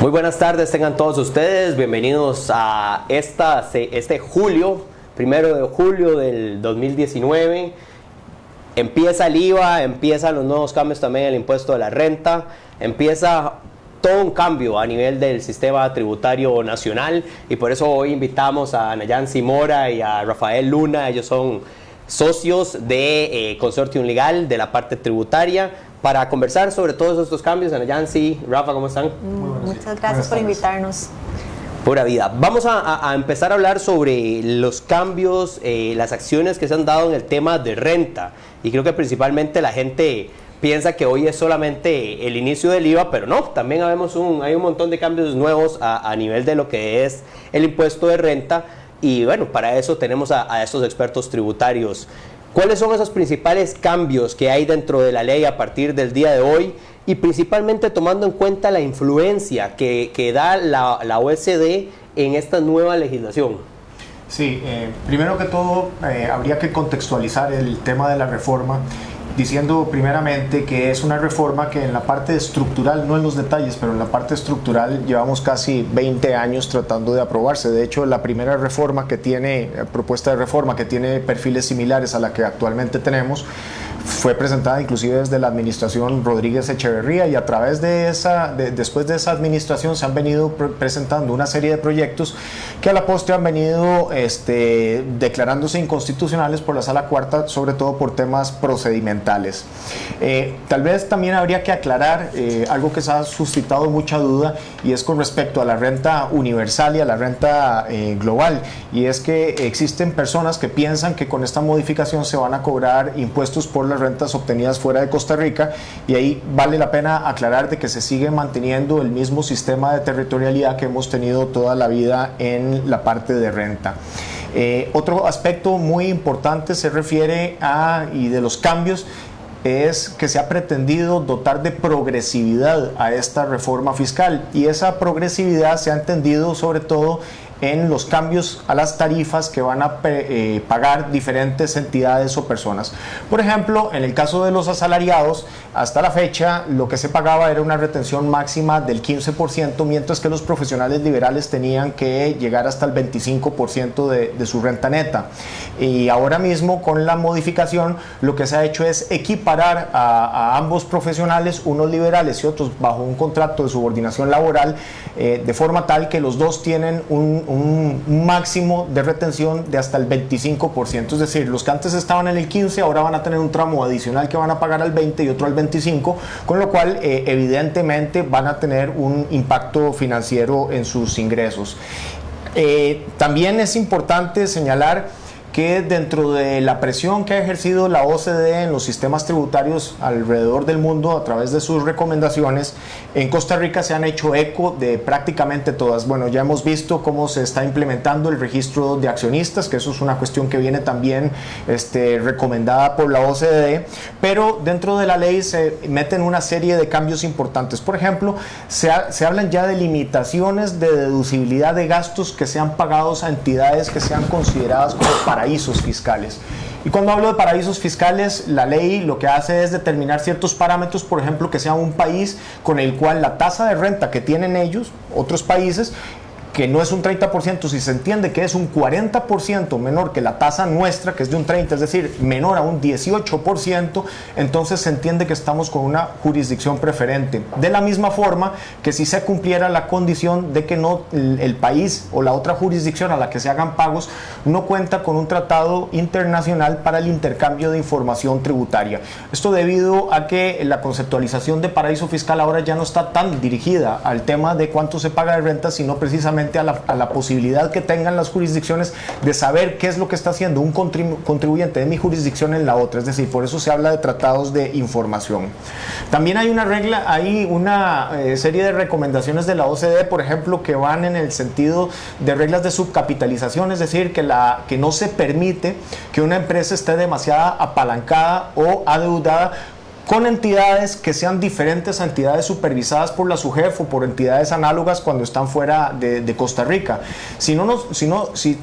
Muy buenas tardes, tengan todos ustedes, bienvenidos a este julio, 1 de julio del 2019. Empieza el IVA, empiezan los nuevos cambios también en el impuesto de la renta, empieza todo un cambio a nivel del sistema tributario nacional y por eso hoy invitamos a Nayansi Mora y a Rafael Luna. Ellos son socios de Consortium Legal de la parte tributaria para conversar sobre todos estos cambios. Nayansi, Rafa, ¿cómo están? Muchas gracias por invitarnos. Pura vida. Vamos a empezar a hablar sobre los cambios, las acciones que se han dado en el tema de renta. Y creo que principalmente la gente piensa que hoy es solamente el inicio del IVA, pero no, también hay un montón de cambios nuevos a nivel de lo que es el impuesto de renta. Y bueno, para eso tenemos a estos expertos tributarios. ¿Cuáles son esos principales cambios que hay dentro de la ley a partir del día de hoy? Y principalmente tomando en cuenta la influencia que da la OECD en esta nueva legislación. Sí, primero que todo habría que contextualizar el tema de la reforma diciendo primeramente que es una reforma que en la parte estructural, no en los detalles, pero en la parte estructural llevamos casi 20 años tratando de aprobarse. De hecho, la primera propuesta de reforma que tiene perfiles similares a la que actualmente tenemos, fue presentada inclusive desde la administración Rodríguez Echeverría, y a través de después de esa administración se han venido presentando una serie de proyectos que a la postre han venido declarándose inconstitucionales por la Sala Cuarta, sobre todo por temas procedimentales. Tal vez también habría que aclarar algo que se ha suscitado mucha duda, y es con respecto a la renta universal y a la renta global, y es que existen personas que piensan que con esta modificación se van a cobrar impuestos por las rentas obtenidas fuera de Costa Rica, y ahí vale la pena aclarar de que se sigue manteniendo el mismo sistema de territorialidad que hemos tenido toda la vida en la parte de renta. Otro aspecto muy importante se refiere y de los cambios, es que se ha pretendido dotar de progresividad a esta reforma fiscal, y esa progresividad se ha entendido sobre todo en los cambios a las tarifas que van a pagar diferentes entidades o personas. Por ejemplo, en el caso de los asalariados, hasta la fecha lo que se pagaba era una retención máxima del 15%, mientras que los profesionales liberales tenían que llegar hasta el 25% de su renta neta. Y ahora mismo, con la modificación, lo que se ha hecho es equiparar a ambos profesionales, unos liberales y otros bajo un contrato de subordinación laboral, de forma tal que los dos tienen un máximo de retención de hasta el 25%, es decir, los que antes estaban en el 15 ahora van a tener un tramo adicional que van a pagar al 20 y otro al 25, con lo cual evidentemente van a tener un impacto financiero en sus ingresos. También es importante señalar que dentro de la presión que ha ejercido la OCDE en los sistemas tributarios alrededor del mundo a través de sus recomendaciones, en Costa Rica se han hecho eco de prácticamente todas. Bueno, ya hemos visto cómo se está implementando el registro de accionistas, que eso es una cuestión que viene también recomendada por la OCDE, pero dentro de la ley se meten una serie de cambios importantes. Por ejemplo, se hablan ya de limitaciones de deducibilidad de gastos que sean pagados a entidades que sean consideradas como paraísos fiscales. Y cuando hablo de paraísos fiscales, la ley lo que hace es determinar ciertos parámetros, por ejemplo, que sea un país con el cual la tasa de renta que tienen ellos, otros países, que no es un 30%, si se entiende que es un 40% menor que la tasa nuestra, que es de un 30%, es decir, menor a un 18%, entonces se entiende que estamos con una jurisdicción preferente. De la misma forma que si se cumpliera la condición de que no el país o la otra jurisdicción a la que se hagan pagos no cuenta con un tratado internacional para el intercambio de información tributaria. Esto debido a que la conceptualización de paraíso fiscal ahora ya no está tan dirigida al tema de cuánto se paga de renta, sino precisamente a la posibilidad que tengan las jurisdicciones de saber qué es lo que está haciendo un contribuyente de mi jurisdicción en la otra. Es decir, por eso se habla de tratados de información. También hay una serie de recomendaciones de la OCDE, por ejemplo, que van en el sentido de reglas de subcapitalización, es decir, que no se permite que una empresa esté demasiado apalancada o adeudada con entidades que sean diferentes a entidades supervisadas por la SUGEF o por entidades análogas cuando están fuera de Costa Rica. Si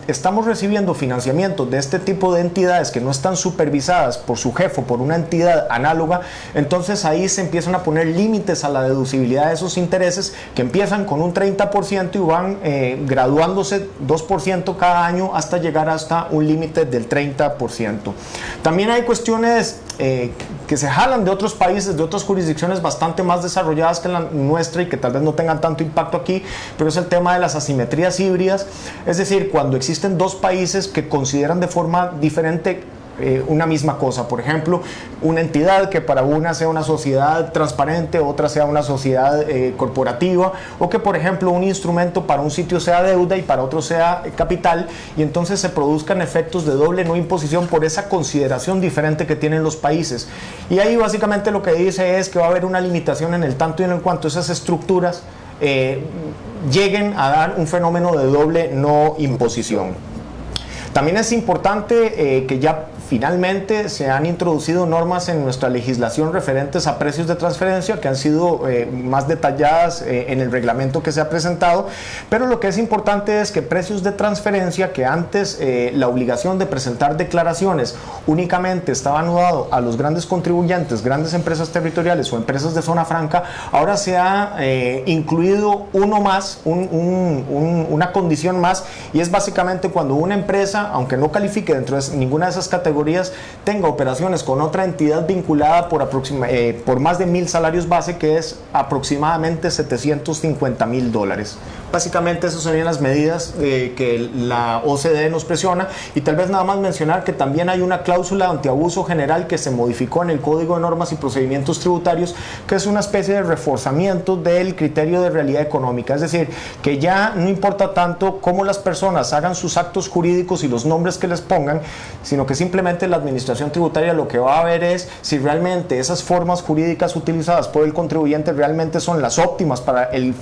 estamos recibiendo financiamiento de este tipo de entidades que no están supervisadas por SUGEF o por una entidad análoga, entonces ahí se empiezan a poner límites a la deducibilidad de esos intereses, que empiezan con un 30% y van graduándose 2% cada año hasta llegar hasta un límite del 30%. También hay cuestiones que se jalan de otros países, de otras jurisdicciones bastante más desarrolladas que la nuestra y que tal vez no tengan tanto impacto aquí, pero es el tema de las asimetrías híbridas, es decir, cuando existen dos países que consideran de forma diferente una misma cosa. Por ejemplo, una entidad que para una sea una sociedad transparente, otra sea una sociedad corporativa, o que por ejemplo un instrumento para un sitio sea deuda y para otro sea capital, y entonces se produzcan efectos de doble no imposición por esa consideración diferente que tienen los países. Y ahí básicamente lo que dice es que va a haber una limitación en el tanto y en el cuanto esas estructuras lleguen a dar un fenómeno de doble no imposición. También es importante que ya finalmente se han introducido normas en nuestra legislación referentes a precios de transferencia que han sido más detalladas en el reglamento que se ha presentado, pero lo que es importante es que precios de transferencia, que antes la obligación de presentar declaraciones únicamente estaba anudado a los grandes contribuyentes, grandes empresas territoriales o empresas de zona franca, ahora se ha incluido uno más, una condición más, y es básicamente cuando una empresa, aunque no califique dentro de ninguna de esas categorías, tenga operaciones con otra entidad vinculada por más de 1,000 salarios base, que es aproximadamente $750,000. Básicamente esas serían las medidas que la OCDE nos presiona, y tal vez nada más mencionar que también hay una cláusula antiabuso general que se modificó en el Código de Normas y Procedimientos Tributarios, que es una especie de reforzamiento del criterio de realidad económica, es decir, que ya no importa tanto cómo las personas hagan sus actos jurídicos y los nombres que les pongan, sino que simplemente la administración tributaria lo que va a ver es si realmente esas formas jurídicas utilizadas por el contribuyente realmente son las óptimas para el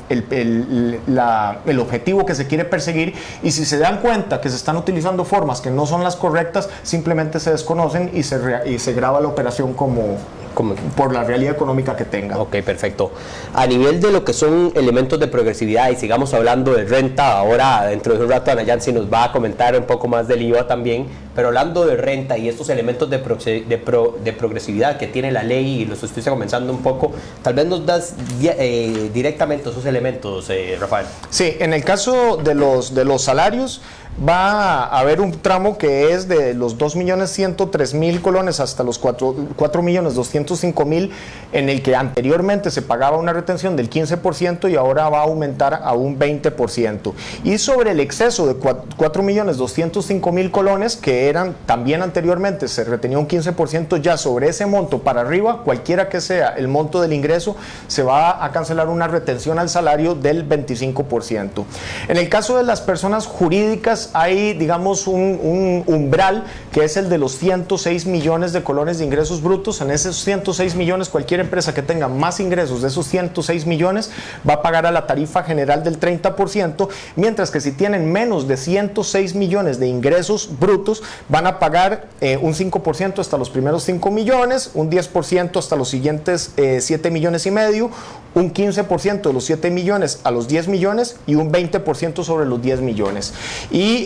objetivo que se quiere perseguir, y si se dan cuenta que se están utilizando formas que no son las correctas, simplemente se desconocen y se graba la operación como por la realidad económica que tenga. Ok, perfecto. A nivel de lo que son elementos de progresividad, y sigamos hablando de renta, ahora dentro de un rato Ana Yancy nos va a comentar un poco más del IVA también, pero hablando de renta y estos elementos de progresividad que tiene la ley, y los estoy comenzando un poco, tal vez nos das directamente esos elementos, Rafael. Sí, en el caso de los salarios, va a haber un tramo que es de los 2.103.000 colones hasta los 4.205.000, en el que anteriormente se pagaba una retención del 15% y ahora va a aumentar a un 20%. Y sobre el exceso de 4.205.000 colones, que eran también anteriormente se retenía un 15%, ya sobre ese monto para arriba, cualquiera que sea el monto del ingreso, se va a cancelar una retención al salario del 25%. En el caso de las personas jurídicas, hay, digamos, un umbral que es el de los 106 millones de colones de ingresos brutos. En esos 106 millones, cualquier empresa que tenga más ingresos de esos 106 millones va a pagar a la tarifa general del 30%, mientras que si tienen menos de 106 millones de ingresos brutos, van a pagar un 5% hasta los primeros 5 millones, un 10% hasta los siguientes 7 millones y medio, un 15% de los 7 millones a los 10 millones y un 20% sobre los 10 millones. Y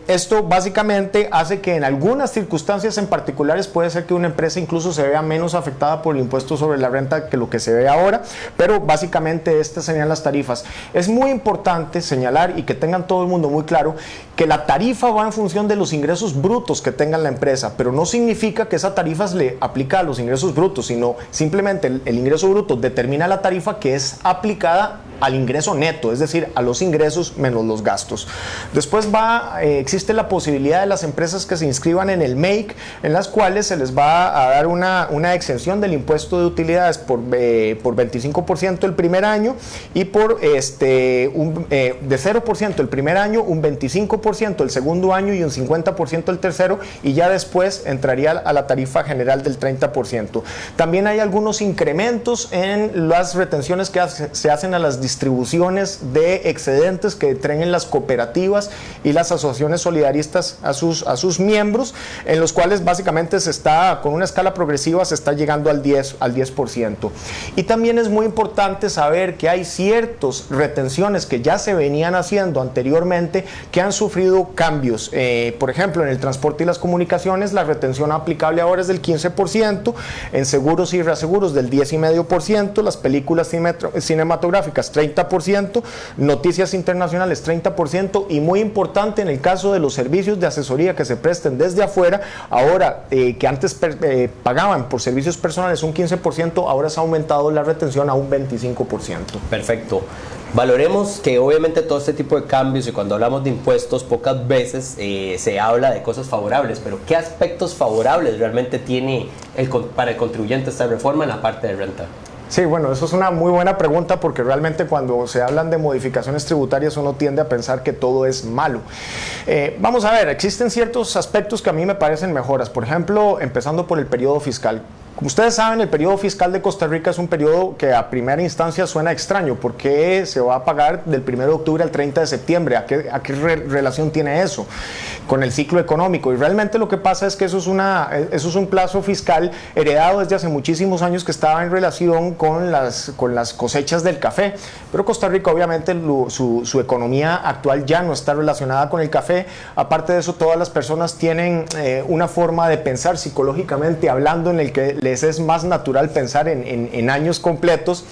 esto básicamente hace que en algunas circunstancias en particulares puede ser que una empresa incluso se vea menos afectada por el impuesto sobre la renta que lo que se ve ahora, pero básicamente estas serían las tarifas. Es muy importante señalar y que tengan todo el mundo muy claro que la tarifa va en función de los ingresos brutos que tenga la empresa, pero no significa que esa tarifa se le aplica a los ingresos brutos, sino simplemente el ingreso bruto determina la tarifa que es aplicada al ingreso neto, es decir, a los ingresos menos los gastos. Después existe la posibilidad de las empresas que se inscriban en el MAKE, en las cuales se les va a dar una exención del impuesto de utilidades por 25% el primer año, y por de 0% el primer año, un 25% el segundo año y un 50% el tercero, y ya después entraría a la tarifa general del 30%. También hay algunos incrementos en las retenciones retenciones que se hacen a las distribuciones de excedentes que traen las cooperativas y las asociaciones solidaristas a sus miembros, en los cuales básicamente se está, con una escala progresiva, se está llegando al 10%. Y también es muy importante saber que hay ciertas retenciones que ya se venían haciendo anteriormente que han sufrido cambios. Por ejemplo, en el transporte y las comunicaciones, la retención aplicable ahora es del 15%, en seguros y reaseguros del 10,5%, las películas cinematográficas 30%, noticias internacionales 30%, y muy importante en el caso de los servicios de asesoría que se presten desde afuera, ahora que antes pagaban por servicios personales un 15%, ahora se ha aumentado la retención a un 25%. Perfecto. Valoremos que obviamente todo este tipo de cambios, y cuando hablamos de impuestos pocas veces se habla de cosas favorables, pero ¿qué aspectos favorables realmente tiene para el contribuyente esta reforma en la parte de renta? Sí, bueno, eso es una muy buena pregunta, porque realmente cuando se hablan de modificaciones tributarias uno tiende a pensar que todo es malo. Vamos a ver, existen ciertos aspectos que a mí me parecen mejoras, por ejemplo, empezando por el periodo fiscal. Como ustedes saben, el periodo fiscal de Costa Rica es un periodo que a primera instancia suena extraño, porque se va a pagar del 1 de octubre al 30 de septiembre. ¿A qué relación tiene eso con el ciclo económico? Y realmente lo que pasa es que eso es un plazo fiscal heredado desde hace muchísimos años, que estaba en relación con las cosechas del café. Pero Costa Rica, obviamente, su economía actual ya no está relacionada con el café. Aparte de eso, todas las personas tienen una forma de pensar psicológicamente hablando en el que les es más natural pensar en años completos.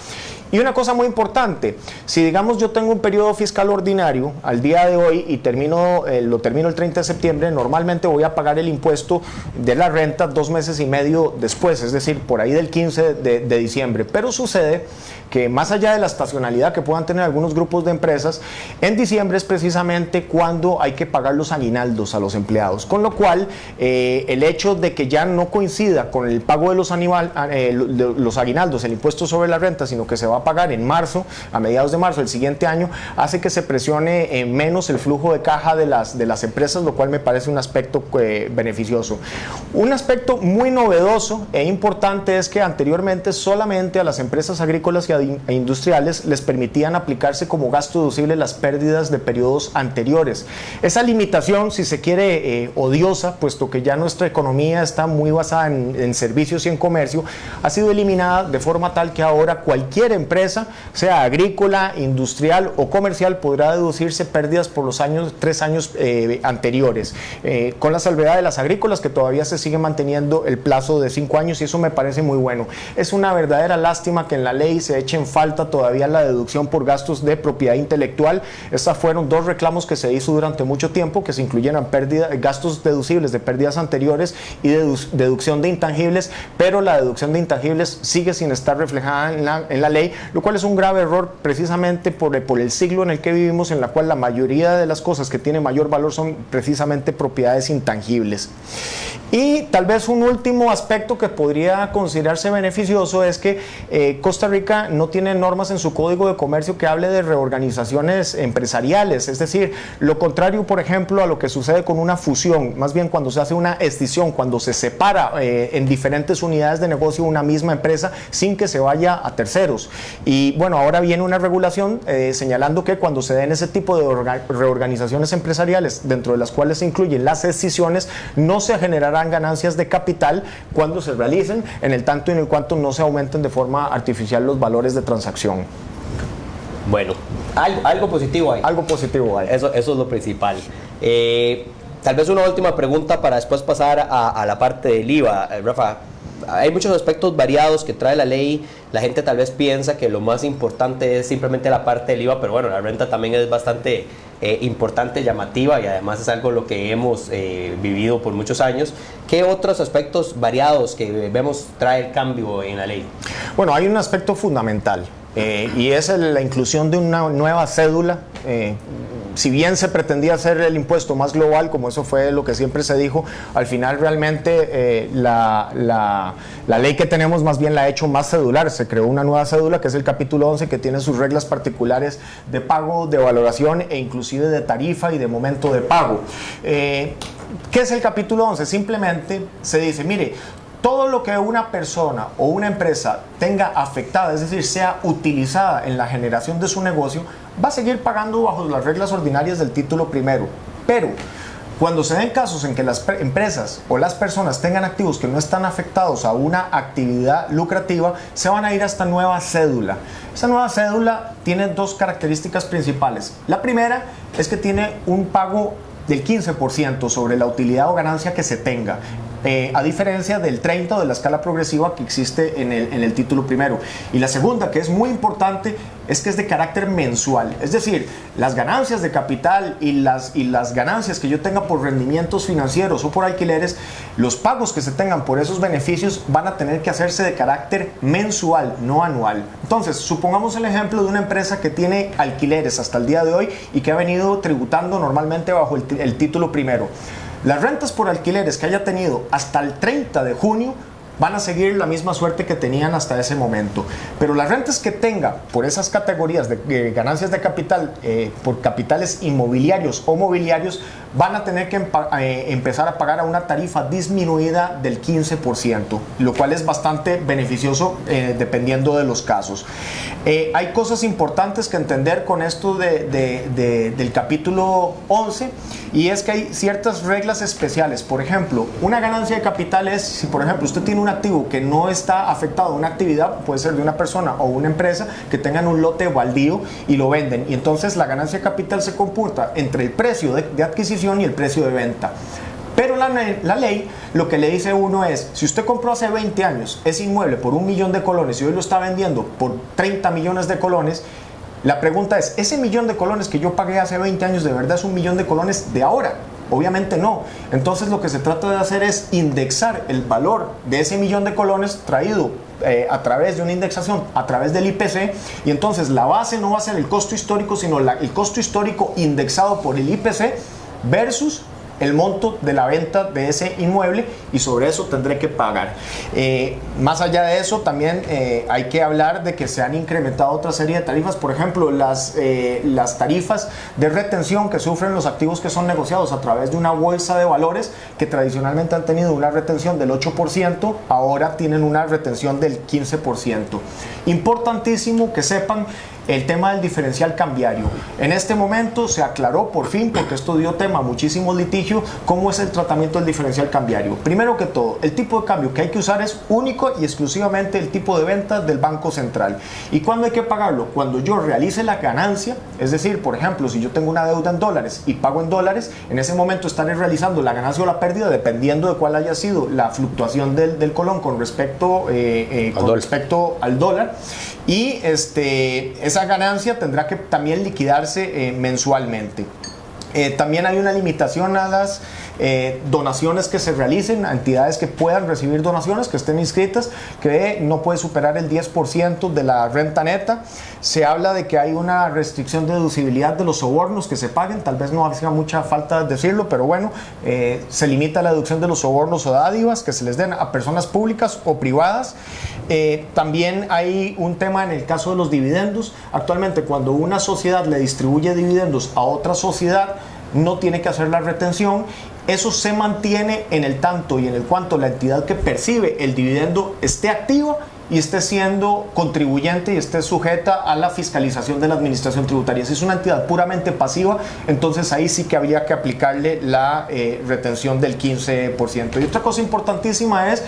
Y una cosa muy importante, si digamos yo tengo un periodo fiscal ordinario al día de hoy y lo termino el 30 de septiembre, normalmente voy a pagar el impuesto de la renta 2 meses y medio después, es decir, por ahí del 15 de diciembre. Pero sucede que más allá de la estacionalidad que puedan tener algunos grupos de empresas, en diciembre es precisamente cuando hay que pagar los aguinaldos a los empleados, con lo cual el hecho de que ya no coincida con el pago de los aguinaldos, el impuesto sobre la renta, sino que se va a pagar en marzo, a mediados de marzo del siguiente año, hace que se presione menos el flujo de caja de las empresas, lo cual me parece un aspecto beneficioso. Un aspecto muy novedoso e importante es que anteriormente solamente a las empresas agrícolas e industriales les permitían aplicarse como gasto deducible las pérdidas de periodos anteriores. Esa limitación, si se quiere, odiosa, puesto que ya nuestra economía está muy basada en servicios y en comercio, ha sido eliminada de forma tal que ahora cualquier empresa, sea agrícola, industrial o comercial, podrá deducirse pérdidas por los 3 años anteriores, con la salvedad de las agrícolas, que todavía se sigue manteniendo el plazo de 5 años, y eso me parece muy bueno. Es una verdadera lástima que en la ley se eche en falta todavía la deducción por gastos de propiedad intelectual. Estas fueron 2 reclamos que se hizo durante mucho tiempo, que se incluyeran gastos deducibles de pérdidas anteriores y deducción de intangibles, pero la deducción de intangibles sigue sin estar reflejada en la ley, lo cual es un grave error precisamente por el siglo en el que vivimos, en la cual la mayoría de las cosas que tienen mayor valor son precisamente propiedades intangibles. Y tal vez un último aspecto que podría considerarse beneficioso es que Costa Rica no tiene normas en su Código de Comercio que hable de reorganizaciones empresariales, es decir, lo contrario, por ejemplo, a lo que sucede con una fusión, más bien cuando se hace una escisión, cuando se separa en diferentes unidades de negocio una misma empresa sin que se vaya a terceros. Y bueno, ahora viene una regulación señalando que cuando se den ese tipo de reorganizaciones empresariales, dentro de las cuales se incluyen las escisiones, no se generarán ganancias de capital cuando se realicen, en el tanto y en el cuanto no se aumenten de forma artificial los valores de transacción. Bueno, algo positivo hay. Algo positivo hay. Eso es lo principal. Tal vez una última pregunta para después pasar a la parte del IVA. Rafa, hay muchos aspectos variados que trae la ley. La gente tal vez piensa que lo más importante es simplemente la parte del IVA, pero bueno, la renta también es bastante importante, llamativa, y además es algo lo que hemos vivido por muchos años. ¿Qué otros aspectos variados que vemos trae el cambio en la ley? Bueno, hay un aspecto fundamental y es la inclusión de una nueva cédula. Si bien se pretendía hacer el impuesto más global, como eso fue lo que siempre se dijo, al final realmente la ley que tenemos más bien la ha hecho más cedular. Se creó una nueva cédula que es el capítulo 11, que tiene sus reglas particulares de pago, de valoración e inclusive de tarifa y de momento de pago. ¿Qué es el capítulo 11? Simplemente se dice, mire, todo lo que una persona o una empresa tenga afectada, es decir, sea utilizada en la generación de su negocio, va a seguir pagando bajo las reglas ordinarias del título primero. Pero cuando se den casos en que las empresas o las personas tengan activos que no están afectados a una actividad lucrativa, se van a ir a esta nueva cédula. Esta nueva cédula tiene dos características principales. La primera es que tiene un pago del 15% sobre la utilidad o ganancia que se tenga, a diferencia del 30% de la escala progresiva que existe en el título primero. Y la segunda, que es muy importante, es que es de carácter mensual. Es decir, las ganancias de capital y las ganancias que yo tenga por rendimientos financieros o por alquileres, los pagos que se tengan por esos beneficios van a tener que hacerse de carácter mensual, no anual. Entonces, supongamos el ejemplo de una empresa que tiene alquileres hasta el día de hoy y que ha venido tributando normalmente bajo el título primero. Las rentas por alquileres que haya tenido hasta el 30 de junio van a seguir la misma suerte que tenían hasta ese momento. Pero las rentas que tenga por esas categorías de ganancias de capital, por capitales inmobiliarios o mobiliarios, van a tener que empezar a pagar a una tarifa disminuida del 15%, lo cual es bastante beneficioso dependiendo de los casos. Hay cosas importantes que entender con esto del capítulo 11, y es que hay ciertas reglas especiales. Por ejemplo, una ganancia de capital es, si por ejemplo usted tiene un activo que no está afectado a una actividad, puede ser de una persona o una empresa, que tengan un lote baldío y lo venden, y entonces la ganancia de capital se computa entre el precio de adquisición y el precio de venta. Pero la ley lo que le dice a uno es, si usted compró hace 20 años ese inmueble por 1 millón de colones y hoy lo está vendiendo por 30 millones de colones, la pregunta es, ¿ese millón de colones que yo pagué hace 20 años de verdad es 1 millón de colones de ahora? Obviamente no. Entonces lo que se trata de hacer es indexar el valor de ese millón de colones traído a través de una indexación, a través del IPC, y entonces la base no va a ser el costo histórico, sino el costo histórico indexado por el IPC versus el monto de la venta de ese inmueble, y sobre eso tendré que pagar. Más allá de eso, también hay que hablar de que se han incrementado otra serie de tarifas. Por ejemplo, las tarifas de retención que sufren los activos que son negociados a través de una bolsa de valores, que tradicionalmente han tenido una retención del 8%, ahora tienen una retención del 15%. Importantísimo que sepan el tema del diferencial cambiario. En este momento se aclaró por fin, porque esto dio tema a muchísimos litigios, cómo es el tratamiento del diferencial cambiario. Primero que todo, el tipo de cambio que hay que usar es único y exclusivamente el tipo de venta del Banco Central. ¿Y cuándo hay que pagarlo? Cuando yo realice la ganancia, es decir, por ejemplo, si yo tengo una deuda en dólares y pago en dólares, en ese momento estaré realizando la ganancia o la pérdida dependiendo de cuál haya sido la fluctuación del colón con respecto al dólar. Y esa ganancia tendrá que también liquidarse mensualmente. También hay una limitación a las donaciones que se realicen a entidades que puedan recibir donaciones, que estén inscritas, que no puede superar el 10% de la renta neta. Se habla de que hay una restricción de deducibilidad de los sobornos que se paguen, tal vez no hacía mucha falta decirlo, pero bueno, se limita la deducción de los sobornos o dádivas que se les den a personas públicas o privadas. También hay un tema en el caso de los dividendos. Actualmente, cuando una sociedad le distribuye dividendos a otra sociedad, no tiene que hacer la retención. Eso se mantiene en el tanto y en el cuanto la entidad que percibe el dividendo esté activa y esté siendo contribuyente y esté sujeta a la fiscalización de la administración tributaria. Si es una entidad puramente pasiva, entonces ahí sí que habría que aplicarle la retención del 15%. Y otra cosa importantísima es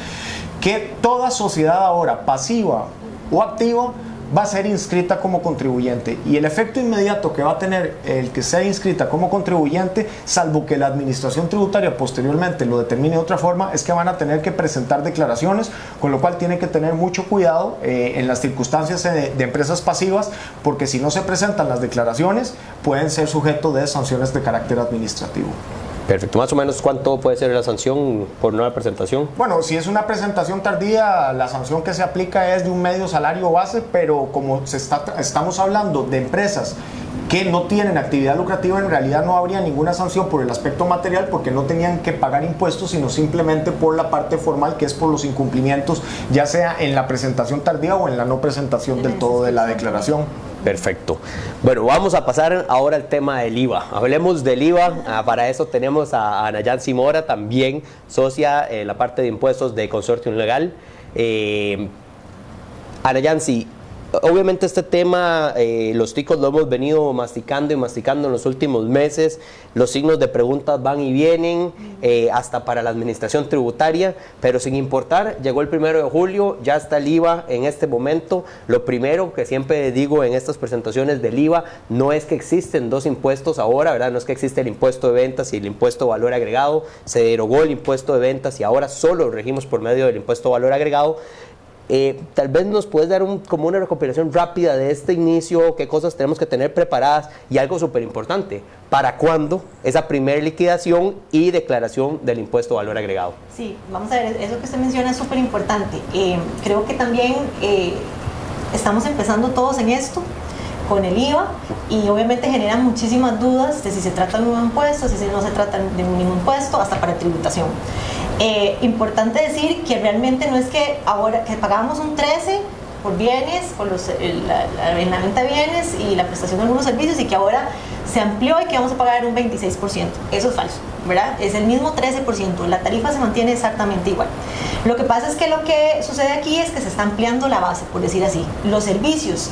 que toda sociedad ahora, pasiva o activa, va a ser inscrita como contribuyente, y el efecto inmediato que va a tener el que sea inscrita como contribuyente, salvo que la administración tributaria posteriormente lo determine de otra forma, es que van a tener que presentar declaraciones, con lo cual tienen que tener mucho cuidado en las circunstancias de empresas pasivas, porque si no se presentan las declaraciones pueden ser sujetos de sanciones de carácter administrativo. Perfecto. Más o menos, ¿cuánto puede ser la sanción por no presentación? Bueno, si es una presentación tardía, la sanción que se aplica es de un medio salario base, pero como estamos hablando de empresas que no tienen actividad lucrativa, en realidad no habría ninguna sanción por el aspecto material, porque no tenían que pagar impuestos, sino simplemente por la parte formal, que es por los incumplimientos, ya sea en la presentación tardía o en la no presentación del todo de la declaración. Perfecto. Bueno, vamos a pasar ahora al tema del IVA. Hablemos del IVA. Para eso tenemos a Ana Yancy Mora, también socia en la parte de impuestos de Consorcio Legal. Ana Yancy, obviamente este tema, los ticos lo hemos venido masticando y masticando en los últimos meses. Los signos de preguntas van y vienen, hasta para la administración tributaria, pero sin importar, llegó el 1 de julio, ya está el IVA en este momento. Lo primero que siempre digo en estas presentaciones del IVA, no es que existen dos impuestos ahora, ¿verdad? No es que existe el impuesto de ventas y el impuesto de valor agregado. Se derogó el impuesto de ventas y ahora solo regimos por medio del impuesto de valor agregado. Tal vez nos puedes dar como una recopilación rápida de este inicio, qué cosas tenemos que tener preparadas y algo súper importante, ¿para cuándo esa primera liquidación y declaración del impuesto de valor agregado? Sí, vamos a ver, eso que usted menciona es súper importante. Creo que también estamos empezando todos en esto con el IVA y obviamente generan muchísimas dudas de si se trata de un impuesto, si no se trata de un mismo impuesto, hasta para tributación. Importante decir que realmente no es que ahora que pagamos un 13 por bienes, por en la venta de bienes y la prestación de algunos servicios, y que ahora se amplió y que vamos a pagar un 26%. Eso es falso, ¿verdad? Es el mismo 13%, la tarifa se mantiene exactamente igual. Lo que pasa es que lo que sucede aquí es que se está ampliando la base, por decir así. Los servicios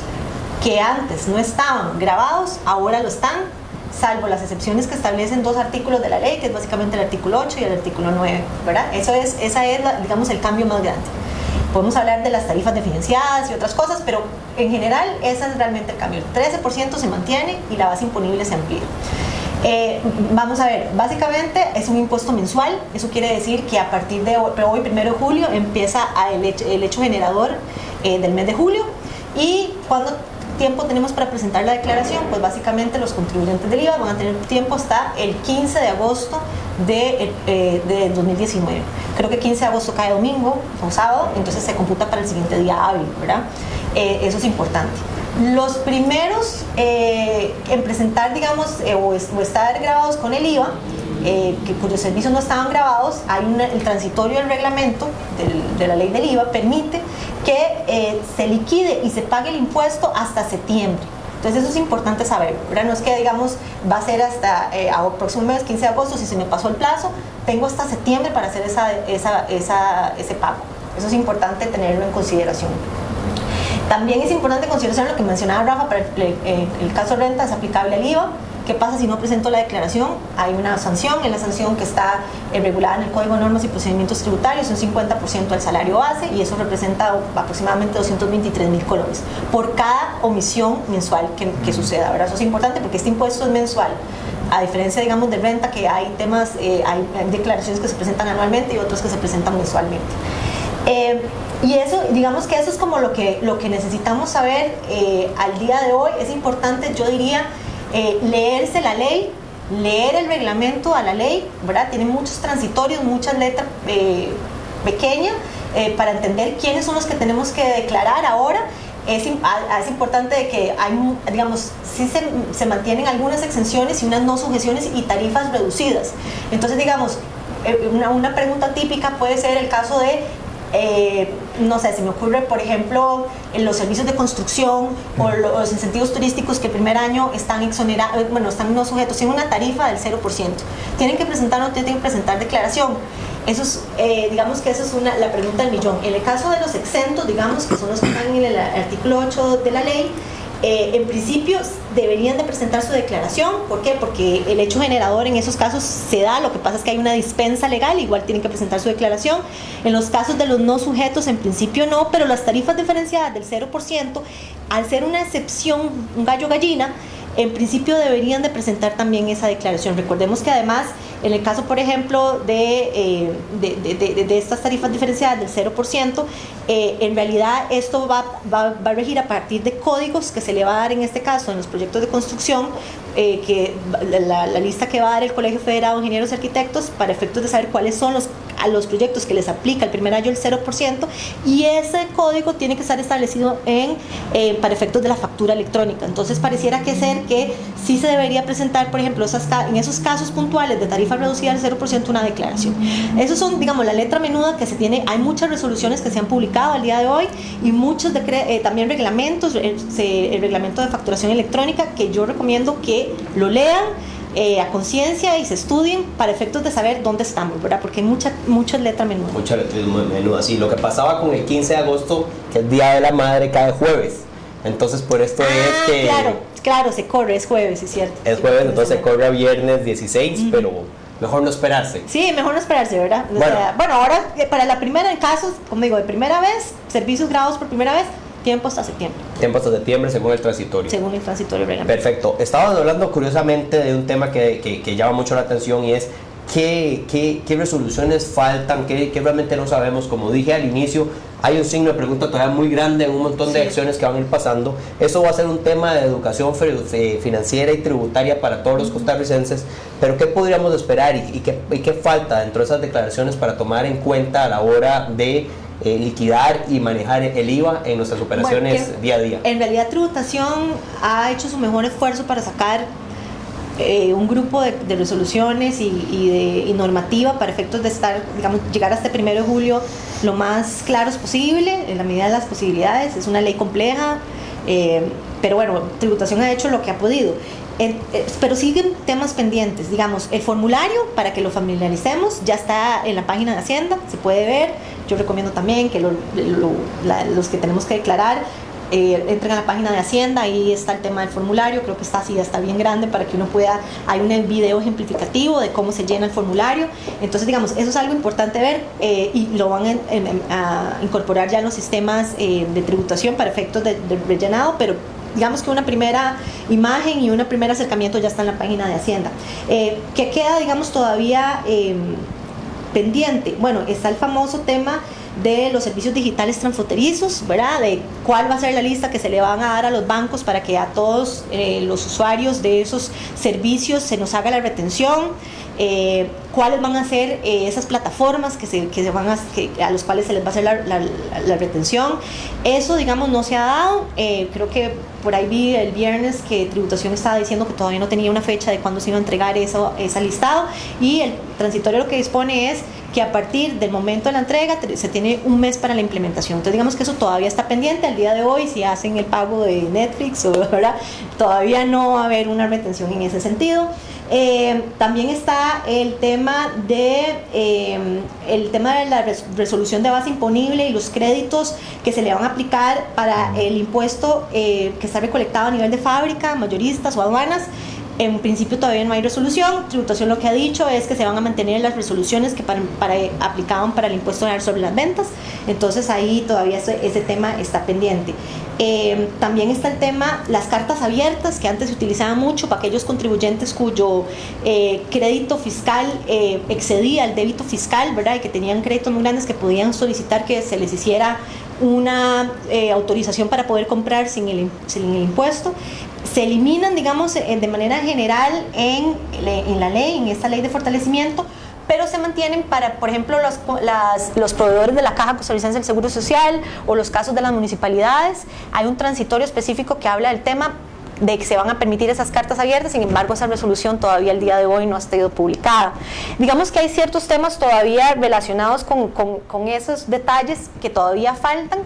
que antes no estaban grabados, ahora lo están, salvo las excepciones que establecen dos artículos de la ley, que es básicamente el artículo 8 y el artículo 9, ¿verdad? Esa es digamos, el cambio más grande. Podemos hablar de las tarifas diferenciadas y otras cosas, pero en general ese es realmente el cambio. El 13% se mantiene y la base imponible se amplía. Vamos a ver, básicamente es un impuesto mensual. Eso quiere decir que a partir de hoy, 1 de julio, empieza el hecho generador del mes de julio. ¿Y cuando tiempo tenemos para presentar la declaración? Pues básicamente los contribuyentes del IVA van a tener tiempo hasta el 15 de agosto de 2019. Creo que 15 de agosto cae domingo o sábado, entonces se computa para el siguiente día hábil, ¿verdad? Eso es importante. Los primeros en presentar, digamos, o estar grabados con el IVA, cuyos servicios no estaban grabados, hay el transitorio del reglamento de la ley del IVA permite que se liquide y se pague el impuesto hasta septiembre. Entonces eso es importante saber, ¿verdad? No es que digamos va a ser hasta el próximo mes, 15 de agosto, si se me pasó el plazo, tengo hasta septiembre para hacer ese pago. Eso es importante tenerlo en consideración. También es importante considerar lo que mencionaba Rafa, para el caso de renta es aplicable al IVA. ¿Qué pasa si no presento la declaración? Hay una sanción, es la sanción que está regulada en el Código de Normas y Procedimientos Tributarios, un 50% del salario base, y eso representa aproximadamente 223.000 colones por cada omisión mensual que suceda, ¿verdad? Eso es importante porque este impuesto es mensual, a diferencia, digamos, de renta, que hay temas, hay declaraciones que se presentan anualmente y otras que se presentan mensualmente. Y eso, digamos que eso es como lo que necesitamos saber al día de hoy. Es importante, yo diría, leerse la ley, leer el reglamento a la ley, ¿verdad? Tiene muchos transitorios, muchas letras pequeñas para entender quiénes son los que tenemos que declarar ahora. Es importante de que hay, digamos, sí se mantienen algunas exenciones y unas no sujeciones y tarifas reducidas. Entonces, digamos, una pregunta típica puede ser el caso de no sé, se me ocurre, por ejemplo, en los servicios de construcción o los incentivos turísticos que el primer año están exonerados, bueno, están no sujetos, tienen una tarifa del 0%. Tienen que presentar o tienen que presentar declaración. Eso es, digamos que esa es la pregunta del millón. En el caso de los exentos, digamos, que son los que están en el artículo 8 de la ley, en principio deberían de presentar su declaración. ¿Por qué? Porque el hecho generador en esos casos se da, lo que pasa es que hay una dispensa legal, igual tienen que presentar su declaración. En los casos de los no sujetos, en principio no, pero las tarifas diferenciadas del 0%, al ser una excepción, un gallo gallina, en principio deberían de presentar también esa declaración. Recordemos que además, en el caso, por ejemplo, de estas tarifas diferenciadas del 0%, en realidad esto va a regir a partir de códigos que se le va a dar en este caso en los proyectos de construcción, que la lista que va a dar el Colegio Federado de Ingenieros y Arquitectos para efectos de saber cuáles son a los proyectos que les aplica el primer año el 0%, y ese código tiene que estar establecido para efectos de la factura electrónica. Entonces pareciera que ser que sí se debería presentar, por ejemplo, en esos casos puntuales de tarifa reducida al 0%, una declaración. Esos son, digamos, la letra menuda que se tiene. Hay muchas resoluciones que se han publicado al día de hoy y muchos también reglamentos, el reglamento de facturación electrónica, que yo recomiendo que lo lean a conciencia y se estudien para efectos de saber dónde estamos, ¿verdad? Porque hay muchas letras menudas. Muchas letras menudas, sí. Lo que pasaba con el 15 de agosto, que el Día de la Madre cae jueves. Entonces, por esto es que... Claro, se corre, es jueves, es cierto. Es jueves, entonces se corre a viernes 16, pero mejor no esperarse. Sí, mejor no esperarse, ¿verdad? Bueno, ahora, para la primera, en casos, como digo, de primera vez, servicios grabados por primera vez, tiempo hasta septiembre. Tiempo hasta septiembre, según el transitorio. Según el transitorio reglamento. Perfecto. Estábamos hablando curiosamente de un tema que llama mucho la atención, y es qué resoluciones faltan, qué realmente no sabemos. Como dije al inicio, hay un signo de pregunta todavía muy grande en un montón de acciones que van a ir pasando. Eso va a ser un tema de educación financiera y tributaria para todos los costarricenses, pero ¿qué podríamos esperar y qué falta dentro de esas declaraciones para tomar en cuenta a la hora de liquidar y manejar el IVA en nuestras operaciones día a día? En realidad, tributación ha hecho su mejor esfuerzo para sacar un grupo de resoluciones y normativa para efectos de llegar hasta el 1 de julio lo más claros posible, en la medida de las posibilidades. Es una ley compleja, pero bueno, tributación ha hecho lo que ha podido. Pero siguen temas pendientes, digamos, el formulario, para que lo familiaricemos, ya está en la página de Hacienda, se puede ver. Yo recomiendo también que los que tenemos que declarar entren a la página de Hacienda, ahí está el tema del formulario, creo que ya está bien grande para que uno pueda, hay un video ejemplificativo de cómo se llena el formulario. Entonces, digamos, eso es algo importante ver, y lo van a incorporar ya en los sistemas de tributación para efectos de rellenado, pero digamos que una primera imagen y un primer acercamiento ya está en la página de Hacienda. ¿Qué queda, digamos, todavía pendiente? Bueno, está el famoso tema de los servicios digitales transfronterizos, ¿verdad? De cuál va a ser la lista que se le van a dar a los bancos para que a todos los usuarios de esos servicios se nos haga la retención. Cuáles van a ser esas plataformas a los cuales se les va a hacer la retención. Eso, digamos, no se ha dado. Creo que por ahí vi el viernes que Tributación estaba diciendo que todavía no tenía una fecha de cuándo se iba a entregar ese listado, y el transitorio lo que dispone es que a partir del momento de la entrega se tiene un mes para la implementación. Entonces, digamos que eso todavía está pendiente. Al día de hoy, si hacen el pago de Netflix, ¿verdad?, todavía no va a haber una retención en ese sentido. También está el tema de la resolución de base imponible y los créditos que se le van a aplicar para el impuesto que está recolectado a nivel de fábrica, mayoristas o aduanas. En principio todavía no hay resolución. Tributación lo que ha dicho es que se van a mantener las resoluciones que aplicaban para el impuesto sobre las ventas. Entonces ahí todavía ese tema está pendiente. También está el tema, las cartas abiertas, que antes se utilizaban mucho para aquellos contribuyentes cuyo crédito fiscal excedía el débito fiscal, ¿verdad?, y que tenían créditos muy grandes, que podían solicitar que se les hiciera una autorización para poder comprar sin el impuesto. Se eliminan, digamos, de manera general en la ley, en esta ley de fortalecimiento, pero se mantienen para, por ejemplo, los proveedores de la Caja Costarricense del Seguro Social o los casos de las municipalidades. Hay un transitorio específico que habla del tema de que se van a permitir esas cartas abiertas. Sin embargo, esa resolución todavía el día de hoy no ha sido publicada. Digamos que hay ciertos temas todavía relacionados con esos detalles que todavía faltan,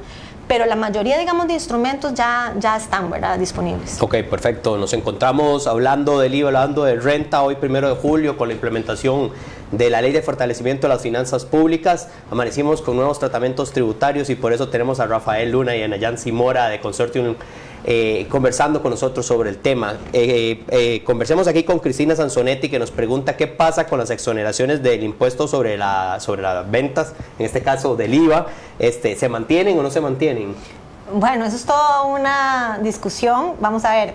pero la mayoría, digamos, de instrumentos ya están, ¿verdad?, disponibles. Ok, perfecto. Nos encontramos hablando del IVA, hablando de renta, hoy 1 de julio, con la implementación de la Ley de Fortalecimiento de las Finanzas Públicas. Amanecimos con nuevos tratamientos tributarios, y por eso tenemos a Rafael Luna y a Nayansi Mora de Consortium conversando con nosotros sobre el tema. Conversemos aquí con Cristina Sansonetti, que nos pregunta qué pasa con las exoneraciones del impuesto sobre las ventas, en este caso del IVA. ¿Se mantienen o no se mantienen? Bueno, eso es toda una discusión. Vamos a ver,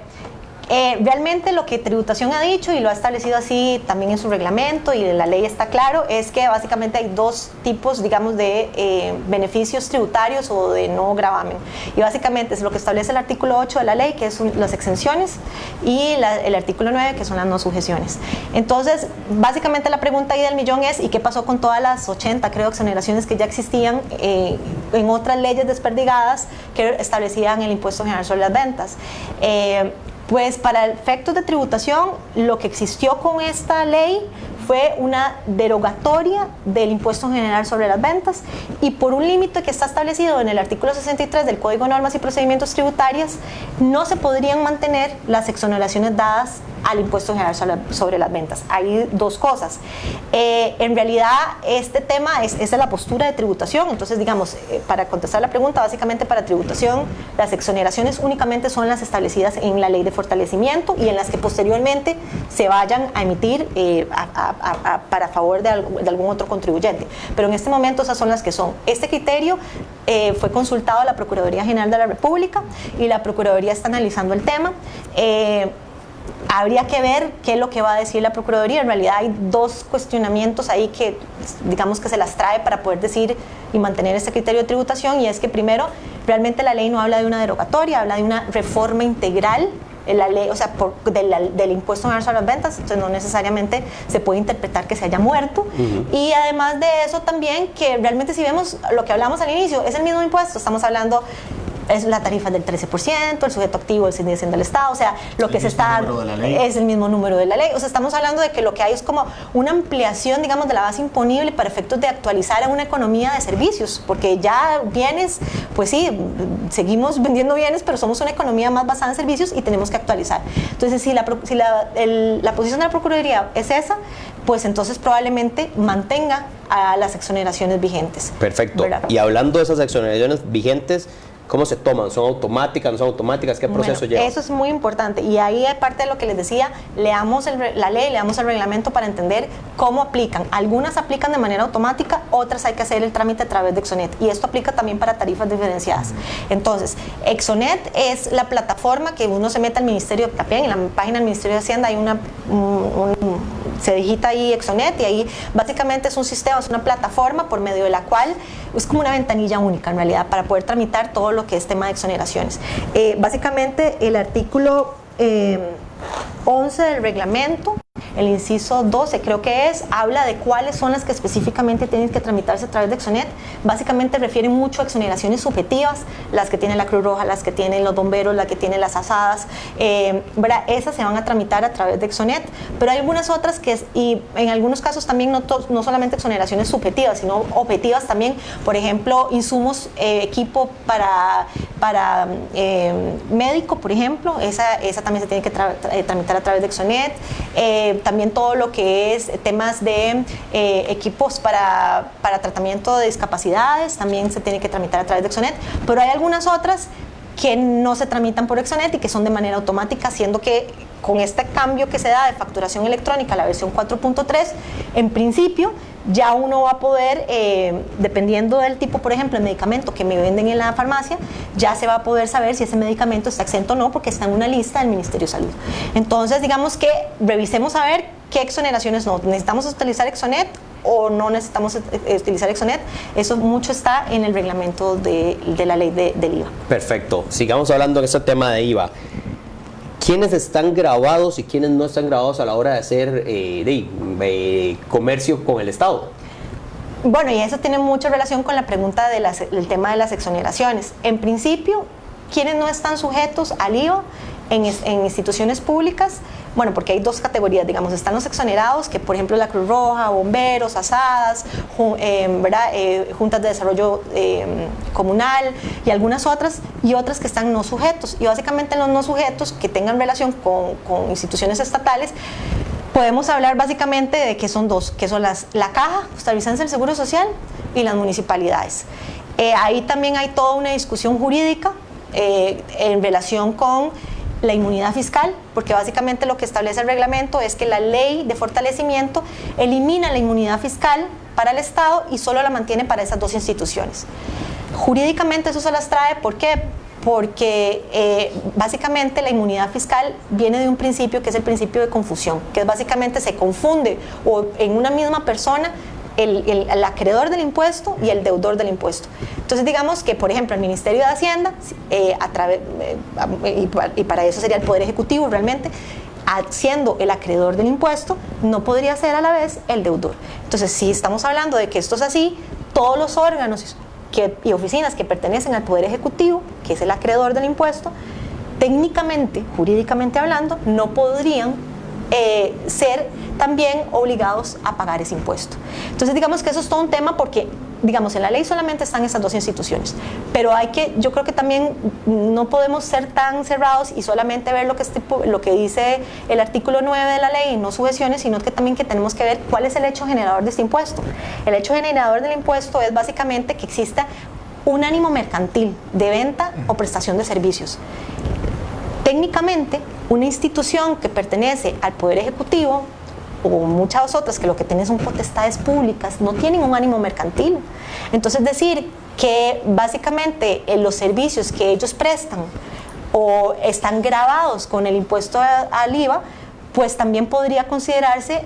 Realmente lo que tributación ha dicho y lo ha establecido así también en su reglamento y en la ley está claro, es que básicamente hay dos tipos, digamos, de beneficios tributarios o de no gravamen. Y básicamente es lo que establece el artículo 8 de la ley, que son las exenciones, y el artículo 9, que son las no sujeciones. Entonces, básicamente la pregunta ahí del millón es, ¿y qué pasó con todas las 80, creo, exoneraciones que ya existían en otras leyes desperdigadas que establecían el impuesto general sobre las ventas? Pues para efectos de tributación, lo que existió con esta ley fue una derogatoria del impuesto general sobre las ventas y por un límite que está establecido en el artículo 63 del Código de Normas y Procedimientos Tributarios, no se podrían mantener las exoneraciones dadas al impuesto general sobre las ventas. Hay dos cosas. En realidad, este tema es la postura de tributación. Entonces, digamos, para contestar la pregunta, básicamente para tributación, las exoneraciones únicamente son las establecidas en la ley de fortalecimiento y en las que posteriormente se vayan a emitir para favor de algún otro contribuyente. Pero en este momento esas son las que son. Este criterio fue consultado a la Procuraduría General de la República y la Procuraduría está analizando el tema. Habría que ver qué es lo que va a decir la Procuraduría. En realidad hay dos cuestionamientos ahí que digamos que se las trae para poder decir y mantener este criterio de tributación, y es que primero, realmente la ley no habla de una derogatoria, habla de una reforma integral en la ley, o sea, del impuesto general sobre las ventas, entonces no necesariamente se puede interpretar que se haya muerto. Y además de eso también, que realmente si vemos lo que hablamos al inicio, es el mismo impuesto, estamos hablando, es la tarifa del 13%, el sujeto activo sigue siendo el Estado, o sea, lo que se está es el mismo número de la ley, o sea, estamos hablando de que lo que hay es como una ampliación, digamos, de la base imponible para efectos de actualizar a una economía de servicios, porque ya bienes, pues sí, seguimos vendiendo bienes, pero somos una economía más basada en servicios y tenemos que actualizar. Entonces, si la posición de la Procuraduría es esa, pues entonces probablemente mantenga a las exoneraciones vigentes. Perfecto. ¿Verdad? Y hablando de esas exoneraciones vigentes, ¿cómo se toman? ¿Son automáticas? ¿No son automáticas? ¿Qué proceso lleva? Eso es muy importante y ahí aparte de lo que les decía, leamos la ley, leamos el reglamento para entender cómo aplican. Algunas aplican de manera automática, otras hay que hacer el trámite a través de Exonet y esto aplica también para tarifas diferenciadas. Entonces, Exonet es la plataforma que uno se mete al Ministerio, también en la página del Ministerio de Hacienda hay se digita ahí Exonet y ahí básicamente es un sistema, es una plataforma por medio de la cual es como una ventanilla única en realidad para poder tramitar todo lo que es tema de exoneraciones. Básicamente el artículo 11 del reglamento, el inciso 12 creo que habla de cuáles son las que específicamente tienen que tramitarse a través de Exonet. Básicamente refieren mucho a exoneraciones subjetivas, las que tiene la Cruz Roja, las que tienen los bomberos, las que tienen las asadas, esas se van a tramitar a través de Exonet, pero hay algunas otras y en algunos casos también no solamente exoneraciones subjetivas, sino objetivas también, por ejemplo, insumos, equipo para médico, por ejemplo, esa también se tiene que tramitar a través de Exonet. También todo lo que es temas de equipos para tratamiento de discapacidades también se tiene que tramitar a través de Exonet, pero hay algunas otras que no se tramitan por Exonet y que son de manera automática, siendo que con este cambio que se da de facturación electrónica, la versión 4.3, en principio ya uno va a poder, dependiendo del tipo, por ejemplo, el medicamento que me venden en la farmacia, ya se va a poder saber si ese medicamento está exento o no, porque está en una lista del Ministerio de Salud. Entonces, digamos que revisemos a ver qué exoneraciones necesitamos utilizar Exonet o no necesitamos utilizar Exonet. Eso mucho está en el reglamento de la ley del IVA. Perfecto. Sigamos hablando de ese tema de IVA. ¿Quiénes están grabados y quiénes no están grabados a la hora de hacer comercio con el Estado? Bueno, y eso tiene mucha relación con la pregunta del tema de las exoneraciones. En principio, ¿quiénes no están sujetos al IVA en instituciones públicas? Bueno, porque hay dos categorías, digamos, están los exonerados, que por ejemplo la Cruz Roja, bomberos, asadas, juntas de desarrollo comunal y algunas otras, y otras que están no sujetos. Y básicamente los no sujetos que tengan relación con instituciones estatales, podemos hablar básicamente de que son dos, que son la Caja Costarricense del Seguro Social y las municipalidades. Ahí también hay toda una discusión jurídica en relación con la inmunidad fiscal, porque básicamente lo que establece el reglamento es que la ley de fortalecimiento elimina la inmunidad fiscal para el Estado y solo la mantiene para esas dos instituciones. Jurídicamente eso se las trae, ¿por qué? porque básicamente la inmunidad fiscal viene de un principio que es el principio de confusión, que es básicamente se confunde o en una misma persona el acreedor del impuesto y el deudor del impuesto. Entonces digamos que, por ejemplo, el Ministerio de Hacienda, y para eso sería el Poder Ejecutivo realmente, siendo el acreedor del impuesto, no podría ser a la vez el deudor. Entonces, si estamos hablando de que esto es así, todos los órganos y oficinas que pertenecen al Poder Ejecutivo, que es el acreedor del impuesto, técnicamente, jurídicamente hablando, no podrían ser también obligados a pagar ese impuesto. Entonces digamos que eso es todo un tema porque digamos en la ley solamente están estas dos instituciones, pero yo creo que también no podemos ser tan cerrados y solamente ver lo que dice el artículo 9 de la ley, no sujeciones, sino que también que tenemos que ver cuál es el hecho generador de este impuesto. El hecho generador del impuesto es básicamente que exista un ánimo mercantil de venta o prestación de servicios. Técnicamente, una institución que pertenece al Poder Ejecutivo o muchas otras que lo que tienen son potestades públicas, no tienen un ánimo mercantil. Entonces decir que básicamente los servicios que ellos prestan o están gravados con el impuesto al IVA, pues también podría considerarse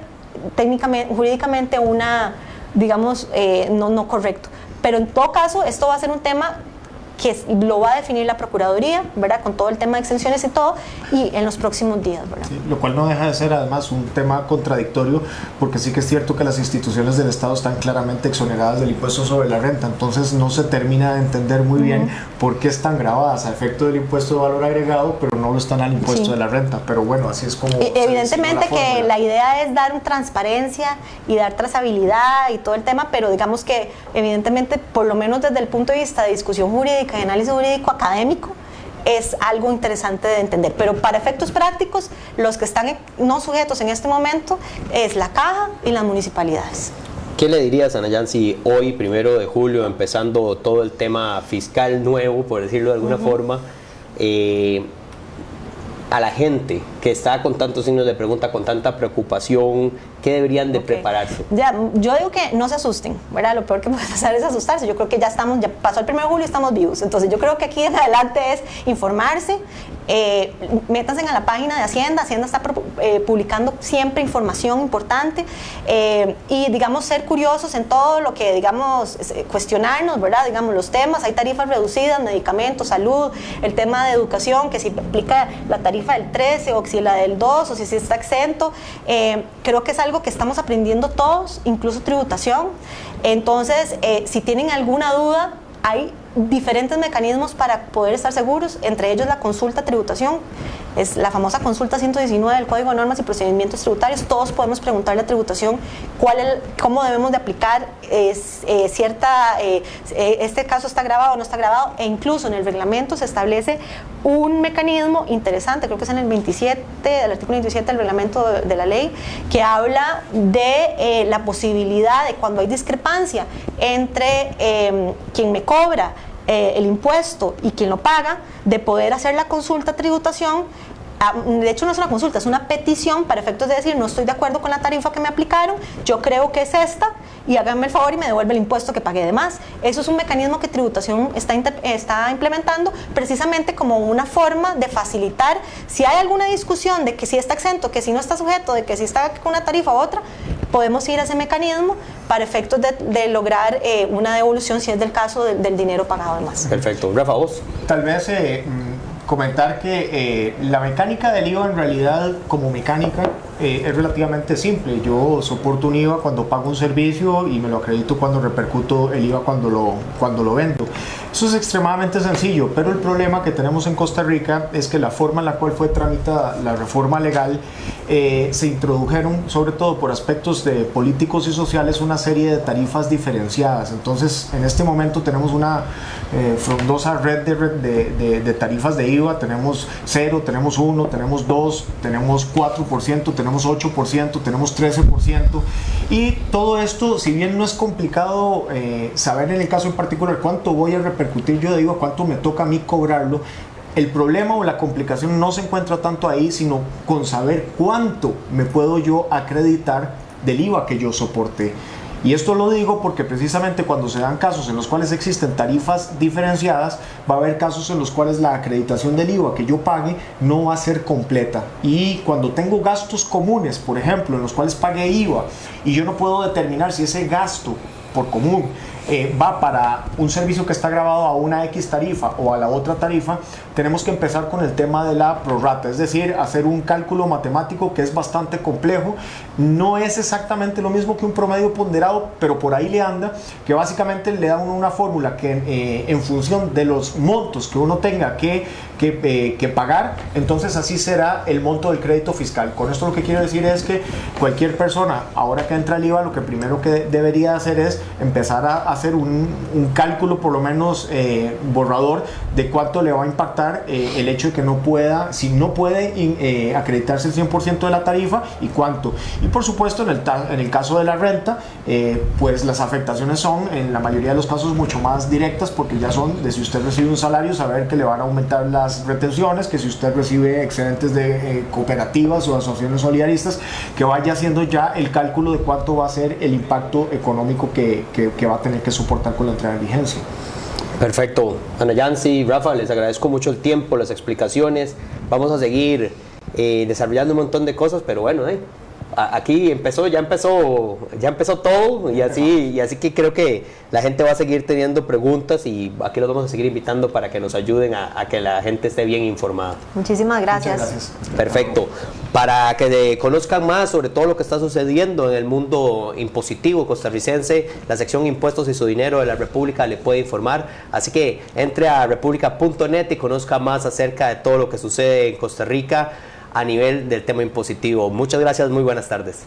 técnicamente, jurídicamente digamos, no correcto. Pero en todo caso, esto va a ser un tema que lo va a definir la Procuraduría, ¿verdad? Con todo el tema de exenciones y todo, y en los próximos días, ¿verdad? Sí, lo cual no deja de ser además un tema contradictorio, porque sí que es cierto que las instituciones del Estado están claramente exoneradas del impuesto sobre la renta, entonces no se termina de entender muy bien por qué están grabadas a efecto del impuesto de valor agregado, pero no lo están al impuesto de la renta, pero bueno, así es como... Evidentemente que la idea es dar transparencia y dar trazabilidad y todo el tema, pero digamos que evidentemente, por lo menos desde el punto de vista de discusión jurídica, de análisis jurídico académico, es algo interesante de entender, pero para efectos prácticos los que están no sujetos en este momento es la caja y las municipalidades. ¿Qué le dirías, Anayan, si hoy, 1 de julio, empezando todo el tema fiscal nuevo, por decirlo de alguna forma, a la gente que está con tantos signos de pregunta, con tanta preocupación, ¿qué deberían de prepararse? Ya, yo digo que no se asusten, ¿verdad? Lo peor que puede pasar es asustarse. Yo creo que ya pasó el 1 de julio y estamos vivos. Entonces yo creo que aquí en adelante es informarse, métanse a la página de Hacienda. Hacienda está publicando siempre información importante y digamos ser curiosos en todo lo que digamos cuestionarnos, ¿verdad? Digamos los temas, hay tarifas reducidas, medicamentos, salud, el tema de educación, que si aplica la tarifa del 13 o si la del 2 o si está exento, creo que es algo que estamos aprendiendo todos, incluso tributación. Entonces, si tienen alguna duda, hay diferentes mecanismos para poder estar seguros, entre ellos la consulta tributación, es la famosa consulta 119 del Código de Normas y Procedimientos Tributarios. Todos podemos preguntarle a tributación cómo debemos de aplicar este caso está grabado o no está grabado, e incluso en el reglamento se establece un mecanismo interesante, creo que es en el 27, el artículo 27 del reglamento de la ley, que habla de la posibilidad de cuando hay discrepancia entre quien me cobra el impuesto y quien lo paga, de poder hacer la consulta tributación. De hecho no es una consulta, es una petición para efectos de decir no estoy de acuerdo con la tarifa que me aplicaron, yo creo que es esta y háganme el favor y me devuelve el impuesto que pagué de más. Eso es un mecanismo que tributación está implementando precisamente como una forma de facilitar si hay alguna discusión de que si está exento, que si no está sujeto, de que si está con una tarifa u otra, podemos ir a ese mecanismo para efectos de lograr una devolución si es del caso del dinero pagado de más. Perfecto. Rafa, vos. Tal vez comentar que la mecánica del IVA en realidad como mecánica es relativamente simple. Yo soporto un IVA cuando pago un servicio y me lo acredito cuando repercuto el IVA cuando lo vendo. Eso es extremadamente sencillo, pero el problema que tenemos en Costa Rica es que la forma en la cual fue tramitada la reforma legal se introdujeron, sobre todo por aspectos de políticos y sociales, una serie de tarifas diferenciadas. Entonces, en este momento tenemos una frondosa red de tarifas de IVA. Tenemos 0, tenemos 1, tenemos 2, tenemos 4%, tenemos 8%, tenemos 13%. Y todo esto, si bien no es complicado saber en el caso en particular cuánto voy a repercutir yo de IVA, cuánto me toca a mí cobrarlo, el problema o la complicación no se encuentra tanto ahí, sino con saber cuánto me puedo yo acreditar del IVA que yo soporté. Y esto lo digo porque precisamente cuando se dan casos en los cuales existen tarifas diferenciadas, va a haber casos en los cuales la acreditación del IVA que yo pague no va a ser completa. Y cuando tengo gastos comunes, por ejemplo, en los cuales pagué IVA y yo no puedo determinar si ese gasto por común va para un servicio que está grabado a una X tarifa o a la otra tarifa, tenemos que empezar con el tema de la prorrata, es decir, hacer un cálculo matemático que es bastante complejo. No es exactamente lo mismo que un promedio ponderado, pero por ahí le anda, que básicamente le da una fórmula que en función de los montos que uno tenga que pagar, entonces así será el monto del crédito fiscal. Con esto lo que quiero decir es que cualquier persona, ahora que entra el IVA, lo que primero que debería hacer es empezar a hacer un cálculo por lo menos borrador de cuánto le va a impactar el hecho de que no pueda, si no puede acreditarse el 100% de la tarifa, y cuánto. Y por supuesto en el caso de la renta, pues las afectaciones son en la mayoría de los casos mucho más directas, porque ya son de si usted recibe un salario, saber que le van a aumentar las retenciones, que si usted recibe excedentes de cooperativas o asociaciones solidaristas, que vaya haciendo ya el cálculo de cuánto va a ser el impacto económico que va a tener que soportar con la entrada en vigencia. Perfecto. Ana Yancy, Rafa, les agradezco mucho el tiempo, las explicaciones. Vamos a seguir desarrollando un montón de cosas, pero bueno, aquí ya empezó todo, y así que creo que la gente va a seguir teniendo preguntas, y aquí los vamos a seguir invitando para que nos ayuden a que la gente esté bien informada. Muchísimas gracias. Muchas gracias. Perfecto. Para que conozcan más sobre todo lo que está sucediendo en el mundo impositivo costarricense, la sección Impuestos y su dinero de la República le puede informar. Así que entre a república.net y conozca más acerca de todo lo que sucede en Costa Rica a nivel del tema impositivo. Muchas gracias, muy buenas tardes.